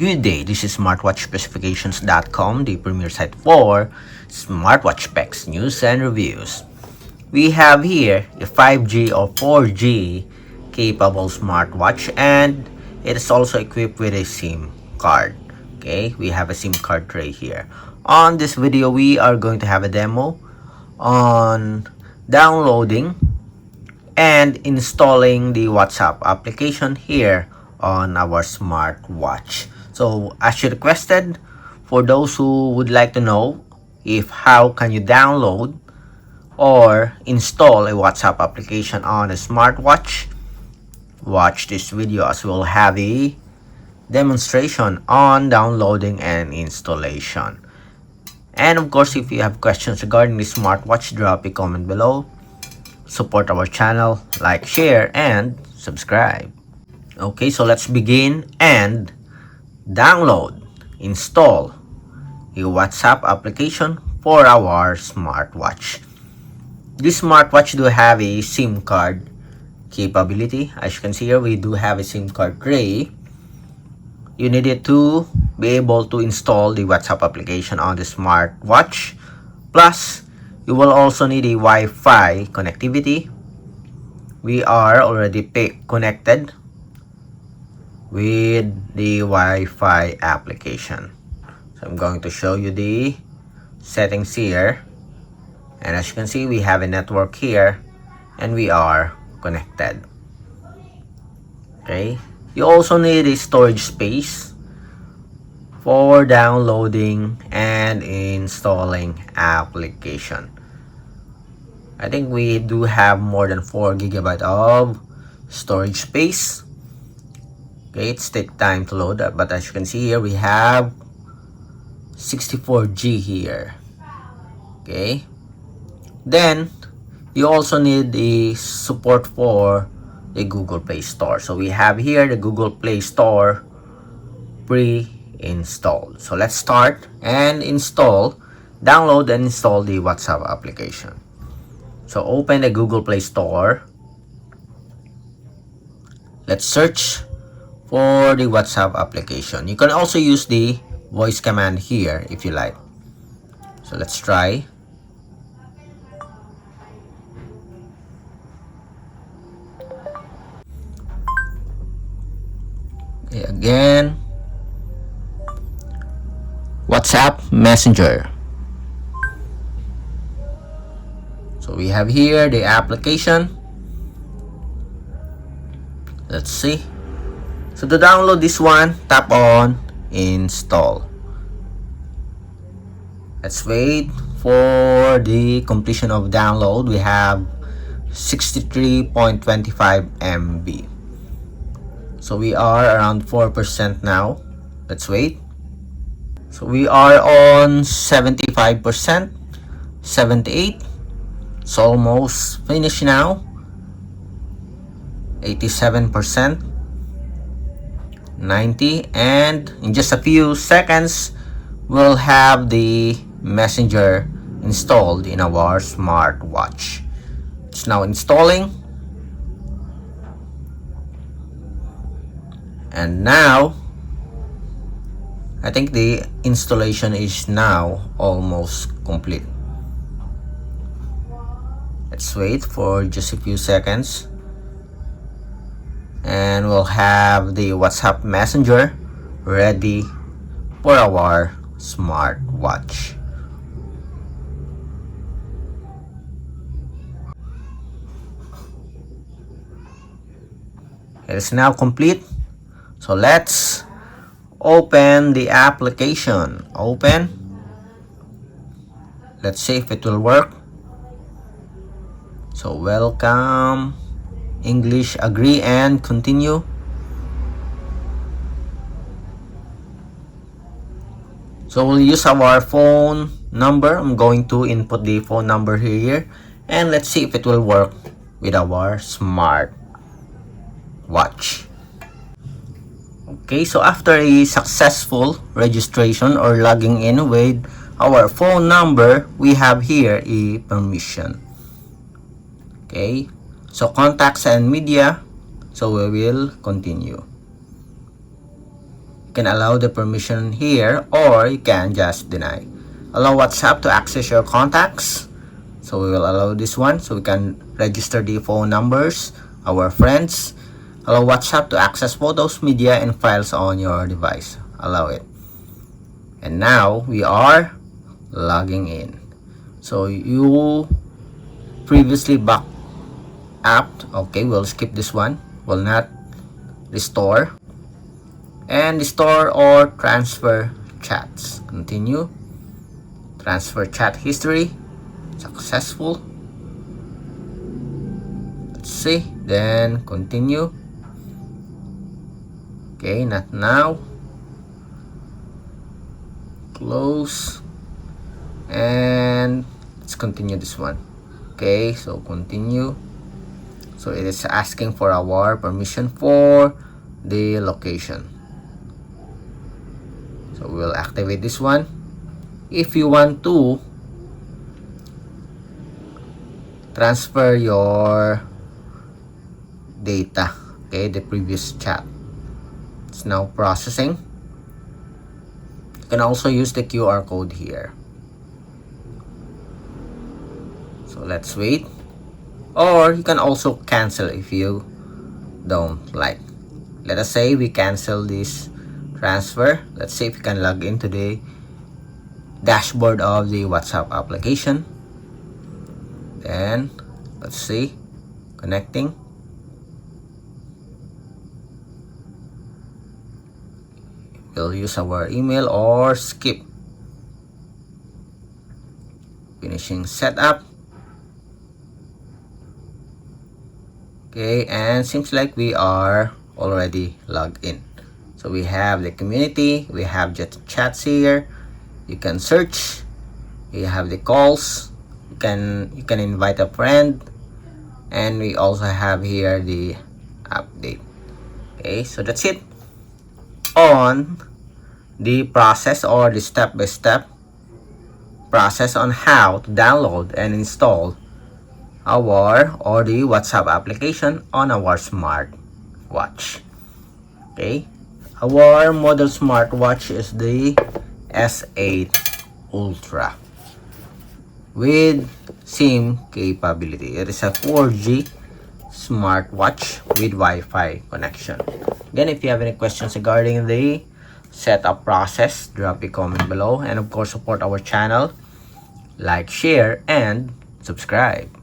Good day, this is smartwatchspecifications.com, the premier site for smartwatch specs, news, and reviews. We have here a 5G or 4G capable smartwatch, and it is also equipped with a SIM card. Okay, we have a SIM card tray here. On this video, we are going to have a demo on downloading and installing the WhatsApp application here on our smartwatch. So as you requested, for those who would like to know if how can you download or install a WhatsApp application on a smartwatch, watch this video as we'll have a demonstration on downloading and installation. And of course, if you have questions regarding the smartwatch, drop a comment below. Support our channel, like, share, and subscribe. Okay, so let's begin and install a WhatsApp application for our smartwatch. This smartwatch do have a SIM card capability. As you can see here, we do have a SIM card tray. You needed to be able to install the WhatsApp application on the smartwatch. Plus, you will also need a Wi-Fi connectivity. We are already connected with the Wi-Fi application. So I'm going to show you the settings here. And as you can see, we have a network here and we are connected. Okay. You also need a storage space for downloading and installing application. I think we do have more than 4 GB of storage space. Okay, it's take time to load up, but as you can see here, we have 64G here. Okay, then you also need the support for the Google Play Store. So we have here the Google Play Store pre-installed. So let's start and download and install the WhatsApp application. So open the Google Play Store. Let's search for the WhatsApp application. You can also use the voice command here if you like. So let's try. Okay, again, WhatsApp Messenger. So we have here the application. Let's see. So to download this one, tap on install. Let's wait for the completion of download. We have 63.25 MB. So we are around 4% now. Let's wait. So we are on 75%, 78. It's almost finished now. 87%. 90, and in just a few seconds we'll have the messenger installed in our smartwatch. It's now installing, and now I think the installation is now almost complete. Let's wait for just a few seconds and we'll have the WhatsApp Messenger ready for our smartwatch. It is now complete. So let's open the application. Open. Let's see if it will work. So welcome, English, agree, and continue. So we'll use our phone number. I'm going to input the phone number here, and let's see if it will work with our smart watch. Okay, so after a successful registration or logging in with our phone number, we have here a permission. Okay, so contacts and media, so we will continue. You can allow the permission here, or you can just deny. Allow WhatsApp to access your contacts. So we will allow this one, so we can register the phone numbers, our friends. Allow WhatsApp to access photos, media, and files on your device. Allow it. And now we are logging in. So you previously backed up. Okay, we'll skip this one. Will not restore. And restore or transfer chats. Continue. Transfer chat history. Successful. Let's see. Then continue. Okay, not now. Close. And let's continue this one. Okay, so continue. So it is asking for our permission for the location. So we'll activate this one. If you want to transfer your data, okay, the previous chat, it's now processing. You can also use the QR code here. So let's wait. Or you can also cancel if you don't like. Let us say we cancel this transfer. Let's see if we can log into the dashboard of the WhatsApp application. Then let's see, connecting. We'll use our email or skip. Finishing setup. Okay, and seems like we are already logged in. So we have the community, we have just chats here. You can search. You have the calls. You can invite a friend, and we also have here the update. Okay, so that's it on the process or the step-by-step process on how to download and install our or the WhatsApp application on our smartwatch. Okay, our model smartwatch is the S8 Ultra with SIM capability. It is a 4G smartwatch with Wi-Fi connection. Again, if you have any questions regarding the setup process, drop a comment below, and of course support our channel, like, share, and subscribe.